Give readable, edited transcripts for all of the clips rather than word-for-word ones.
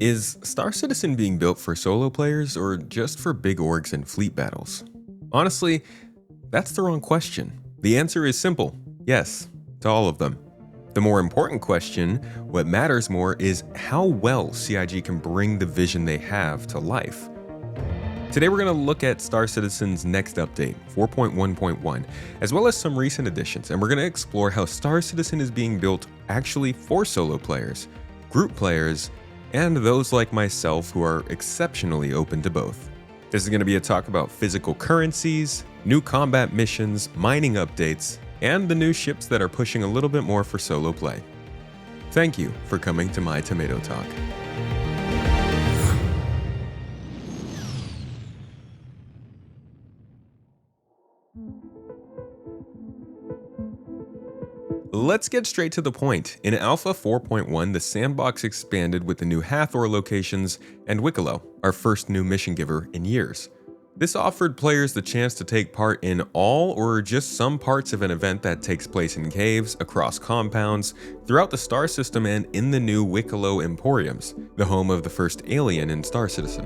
Is Star Citizen being built for solo players or just for big orgs and fleet battles? Honestly, that's the wrong question. The answer is simple yes, to all of them. The more important question, what matters more, is how well CIG can bring the vision they have to life. Today we're going to look at Star Citizen's next update, 4.1.1, as well as some recent additions, and we're going to explore how Star Citizen is being built actually for solo players, group players, and those like myself who are exceptionally open to both. This is going to be a talk about physical currencies, new combat missions, mining updates, and the new ships that are pushing a little bit more for solo play. Thank you for coming to my Tomato Talk. Let's get straight to the point. In Alpha 4.1, the sandbox expanded with the new Hathor locations and Wicklow, our first new mission giver in years. This offered players the chance to take part in all or just some parts of an event that takes place in caves, across compounds, throughout the star system, and in the new Wicklow Emporiums, the home of the first alien in Star Citizen.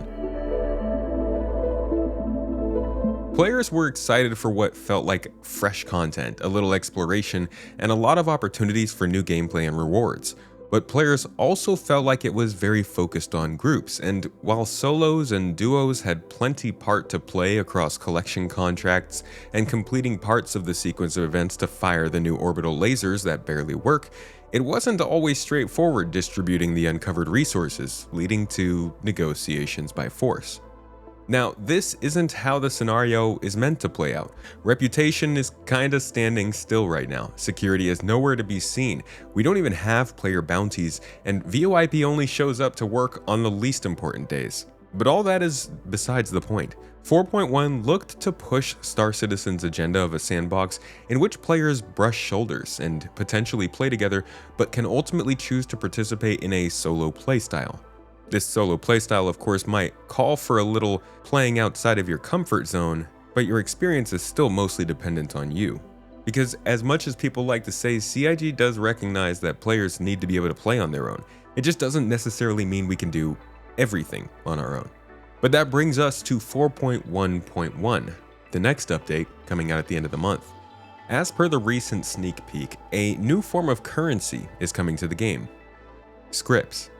Players were excited for what felt like fresh content, a little exploration, and a lot of opportunities for new gameplay and rewards. But players also felt like it was very focused on groups, and while solos and duos had plenty part to play across collection contracts and completing parts of the sequence of events to fire the new orbital lasers that barely work, it wasn't always straightforward distributing the uncovered resources, leading to negotiations by force. Now, this isn't how the scenario is meant to play out. Reputation is kinda standing still right now. Security is nowhere to be seen. We don't even have player bounties, and VoIP only shows up to work on the least important days. But all that is besides the point. 4.1 looked to push Star Citizen's agenda of a sandbox in which players brush shoulders and potentially play together, but can ultimately choose to participate in a solo playstyle. This solo playstyle, of course, might call for a little playing outside of your comfort zone, but your experience is still mostly dependent on you. Because as much as people like to say, CIG does recognize that players need to be able to play on their own. It just doesn't necessarily mean we can do everything on our own. But that brings us to 4.1.1, the next update coming out at the end of the month. As per the recent sneak peek, a new form of currency is coming to the game: Scrips.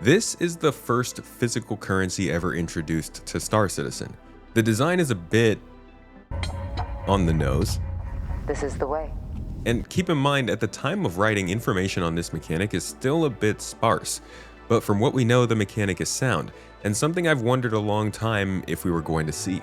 This is the first physical currency ever introduced to Star Citizen. The design is a bit on the nose. This is the way. And keep in mind, at the time of writing, information on this mechanic is still a bit sparse. But from what we know, the mechanic is sound, and something I've wondered a long time if we were going to see.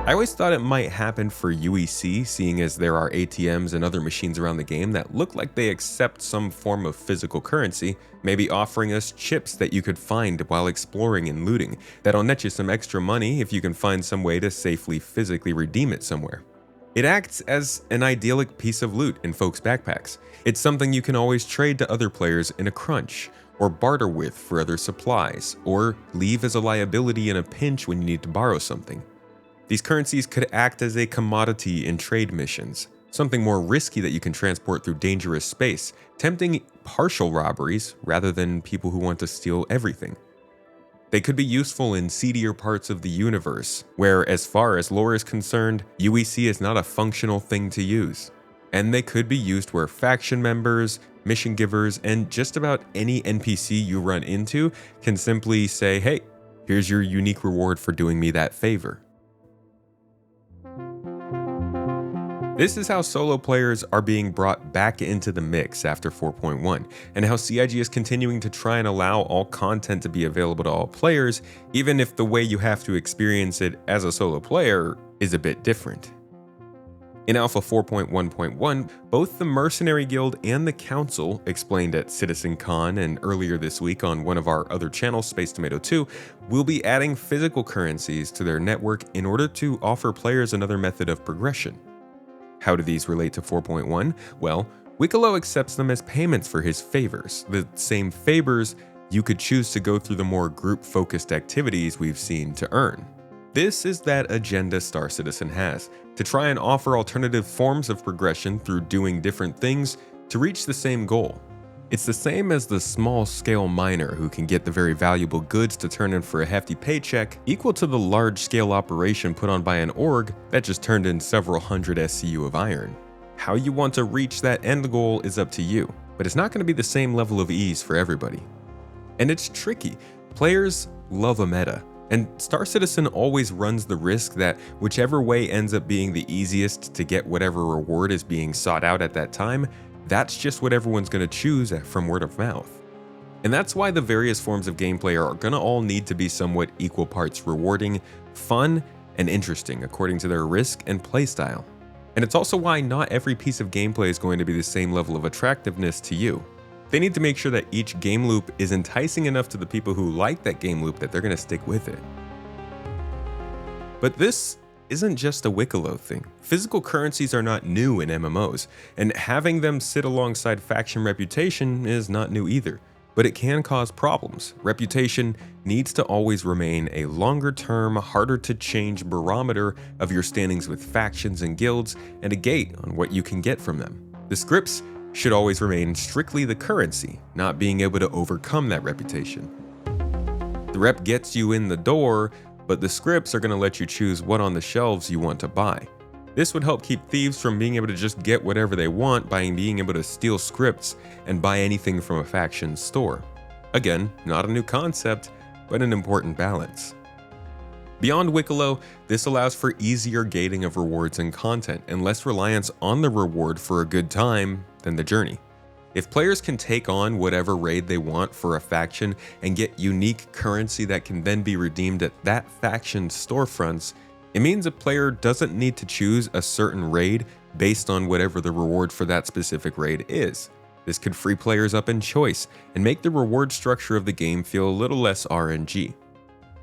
I always thought it might happen for UEC, seeing as there are ATMs and other machines around the game that look like they accept some form of physical currency, maybe offering us chips that you could find while exploring and looting, that'll net you some extra money if you can find some way to safely physically redeem it somewhere. It acts as an idyllic piece of loot in folks' backpacks. It's something you can always trade to other players in a crunch, or barter with for other supplies, or leave as a liability in a pinch when you need to borrow something. These currencies could act as a commodity in trade missions, something more risky that you can transport through dangerous space, tempting partial robberies rather than people who want to steal everything. They could be useful in seedier parts of the universe, where, as far as lore is concerned, UEC is not a functional thing to use. And they could be used where faction members, mission givers, and just about any NPC you run into can simply say, "Hey, here's your unique reward for doing me that favor." This is how solo players are being brought back into the mix after 4.1, and how CIG is continuing to try and allow all content to be available to all players, even if the way you have to experience it as a solo player is a bit different. In Alpha 4.1.1, both the Mercenary Guild and the Council, explained at CitizenCon and earlier this week on one of our other channels, Space Tomato 2, will be adding physical currencies to their network in order to offer players another method of progression. How do these relate to 4.1? Well, Wicklow accepts them as payments for his favors, the same favors you could choose to go through the more group-focused activities we've seen to earn. This is that agenda Star Citizen has, to try and offer alternative forms of progression through doing different things to reach the same goal. It's the same as the small-scale miner who can get the very valuable goods to turn in for a hefty paycheck, equal to the large-scale operation put on by an org that just turned in several hundred SCU of iron. How you want to reach that end goal is up to you, but it's not going to be the same level of ease for everybody. And it's tricky. Players love a meta, and Star Citizen always runs the risk that whichever way ends up being the easiest to get whatever reward is being sought out at that time, that's just what everyone's going to choose from word of mouth. And that's why the various forms of gameplay are going to all need to be somewhat equal parts rewarding, fun, and interesting according to their risk and playstyle. And it's also why not every piece of gameplay is going to be the same level of attractiveness to you. They need to make sure that each game loop is enticing enough to the people who like that game loop that they're going to stick with it. But this isn't just a Wicklow thing. Physical currencies are not new in MMOs, and having them sit alongside faction reputation is not new either, but it can cause problems. Reputation needs to always remain a longer-term, harder-to-change barometer of your standings with factions and guilds, and a gate on what you can get from them. The Scrips should always remain strictly the currency, not being able to overcome that reputation. The rep gets you in the door, but the Scrips are going to let you choose what on the shelves you want to buy. This would help keep thieves from being able to just get whatever they want by being able to steal scripts and buy anything from a faction's store. Again, not a new concept, but an important balance. Beyond Wicklow, this allows for easier gating of rewards and content, and less reliance on the reward for a good time than the journey. If players can take on whatever raid they want for a faction and get unique currency that can then be redeemed at that faction's storefronts, it means a player doesn't need to choose a certain raid based on whatever the reward for that specific raid is. This could free players up in choice and make the reward structure of the game feel a little less RNG.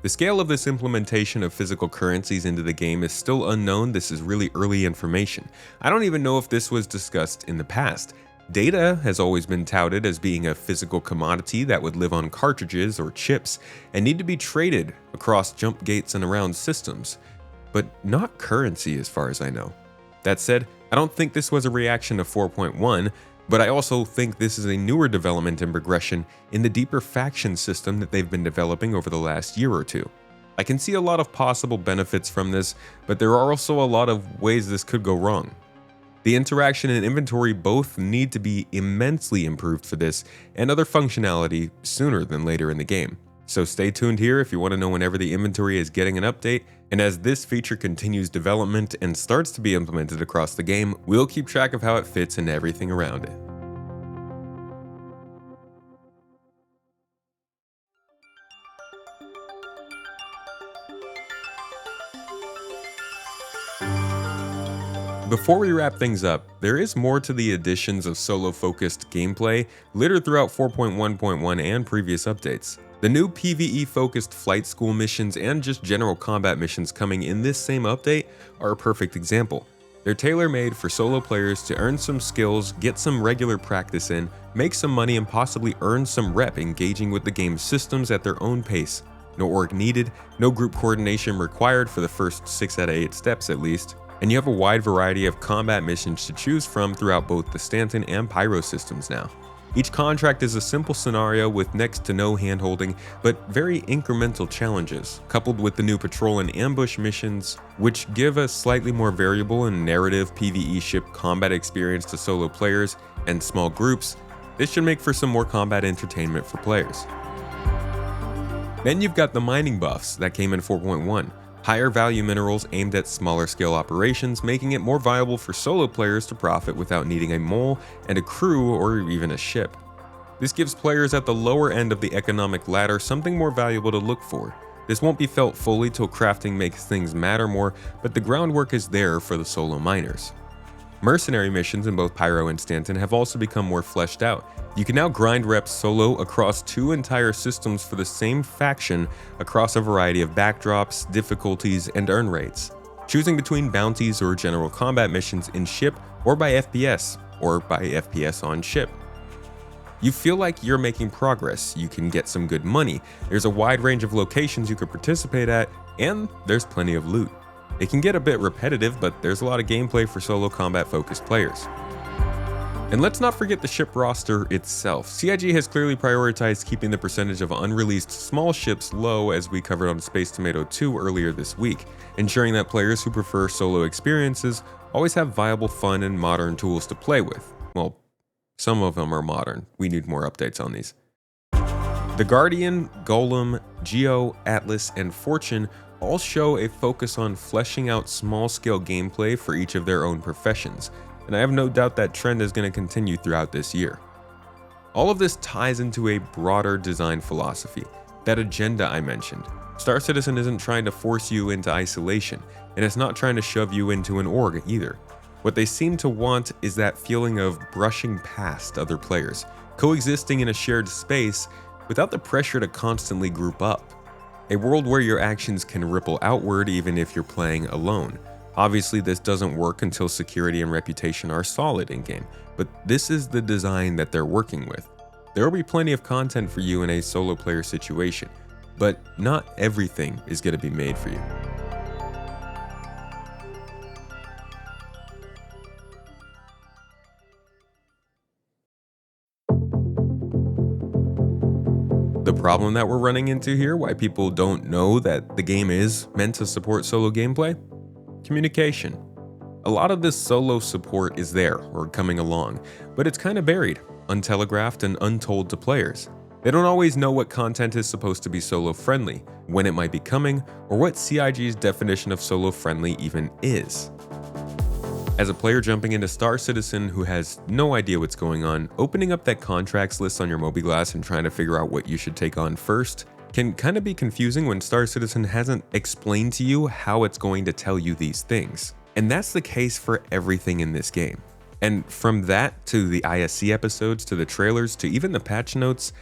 The scale of this implementation of physical currencies into the game is still unknown. This is really early information. I don't even know if this was discussed in the past. Data has always been touted as being a physical commodity that would live on cartridges or chips and need to be traded across jump gates and around systems, but not currency as far as I know. That said, I don't think this was a reaction to 4.1, but I also think this is a newer development and progression in the deeper faction system that they've been developing over the last year or two. I can see a lot of possible benefits from this, but there are also a lot of ways this could go wrong. The interaction and inventory both need to be immensely improved for this and other functionality sooner than later in the game. So stay tuned here if you want to know whenever the inventory is getting an update, and as this feature continues development and starts to be implemented across the game, we'll keep track of how it fits and everything around it. Before we wrap things up, there is more to the additions of solo-focused gameplay littered throughout 4.1.1 and previous updates. The new PvE-focused flight school missions and just general combat missions coming in this same update are a perfect example. They're tailor-made for solo players to earn some skills, get some regular practice in, make some money, and possibly earn some rep engaging with the game's systems at their own pace. No org needed, no group coordination required for the first 6 out of 8 steps at least, and you have a wide variety of combat missions to choose from throughout both the Stanton and Pyro systems now. Each contract is a simple scenario with next to no handholding, but very incremental challenges, coupled with the new patrol and ambush missions, which give a slightly more variable and narrative PvE ship combat experience to solo players and small groups. This should make for some more combat entertainment for players. Then you've got the mining buffs that came in 4.1. Higher value minerals aimed at smaller scale operations, making it more viable for solo players to profit without needing a mole and a crew or even a ship. This gives players at the lower end of the economic ladder something more valuable to look for. This won't be felt fully till crafting makes things matter more, but the groundwork is there for the solo miners. Mercenary missions in both Pyro and Stanton have also become more fleshed out. You can now grind reps solo across 2 entire systems for the same faction across a variety of backdrops, difficulties, and earn rates, choosing between bounties or general combat missions in ship or by FPS on ship. You feel like you're making progress, you can get some good money, there's a wide range of locations you could participate at, and there's plenty of loot. It can get a bit repetitive, but there's a lot of gameplay for solo combat focused players. And let's not forget the ship roster itself. CIG has clearly prioritized keeping the percentage of unreleased small ships low, as we covered on Space Tomato 2 earlier this week, ensuring that players who prefer solo experiences always have viable, fun, and modern tools to play with. Well, some of them are modern. We need more updates on these. The Guardian, Golem, Geo, Atlas, and Fortune all show a focus on fleshing out small-scale gameplay for each of their own professions, and I have no doubt that trend is going to continue throughout this year. All of this ties into a broader design philosophy, that agenda I mentioned. Star Citizen isn't trying to force you into isolation, and it's not trying to shove you into an org either. What they seem to want is that feeling of brushing past other players, coexisting in a shared space without the pressure to constantly group up. A world where your actions can ripple outward even if you're playing alone. Obviously, this doesn't work until security and reputation are solid in-game, but this is the design that they're working with. There will be plenty of content for you in a solo player situation, but not everything is going to be made for you. The problem that we're running into here, why people don't know that the game is meant to support solo gameplay? Communication. A lot of this solo support is there or coming along, but it's kind of buried, untelegraphed, and untold to players. They don't always know what content is supposed to be solo friendly, when it might be coming, or what CIG's definition of solo friendly even is. As a player jumping into Star Citizen who has no idea what's going on, opening up that contracts list on your mobiGlas and trying to figure out what you should take on first can kind of be confusing when Star Citizen hasn't explained to you how it's going to tell you these things. And that's the case for everything in this game. And from that to the ISC episodes, to the trailers, to even the patch notes,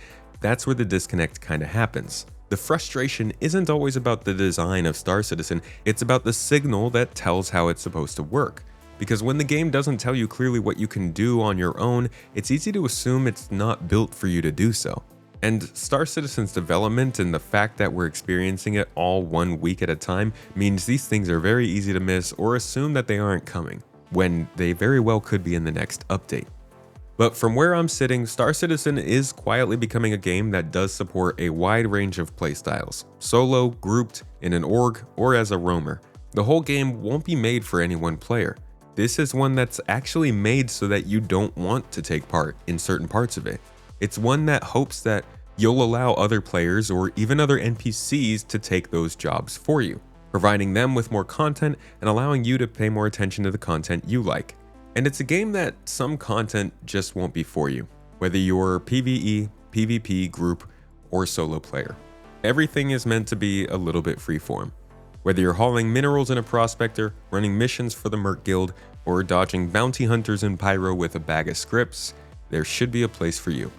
that's where the disconnect kind of happens. The frustration isn't always about the design of Star Citizen, it's about the signal that tells how it's supposed to work. Because when the game doesn't tell you clearly what you can do on your own, it's easy to assume it's not built for you to do so. And Star Citizen's development and the fact that we're experiencing it all 1 week at a time means these things are very easy to miss or assume that they aren't coming, when they very well could be in the next update. But from where I'm sitting, Star Citizen is quietly becoming a game that does support a wide range of playstyles, solo, grouped, in an org, or as a roamer. The whole game won't be made for any one player. This is one that's actually made so that you don't want to take part in certain parts of it. It's one that hopes that you'll allow other players or even other NPCs to take those jobs for you, providing them with more content and allowing you to pay more attention to the content you like. And it's a game that some content just won't be for you, whether you're PvE, PvP, group, or solo player. Everything is meant to be a little bit freeform. Whether you're hauling minerals in a prospector, running missions for the Merc Guild, or dodging bounty hunters in Pyro with a bag of scripts, there should be a place for you.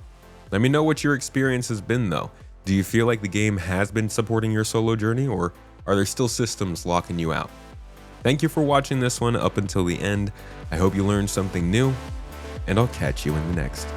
Let me know what your experience has been though. Do you feel like the game has been supporting your solo journey, or are there still systems locking you out? Thank you for watching this one up until the end. I hope you learned something new, and I'll catch you in the next.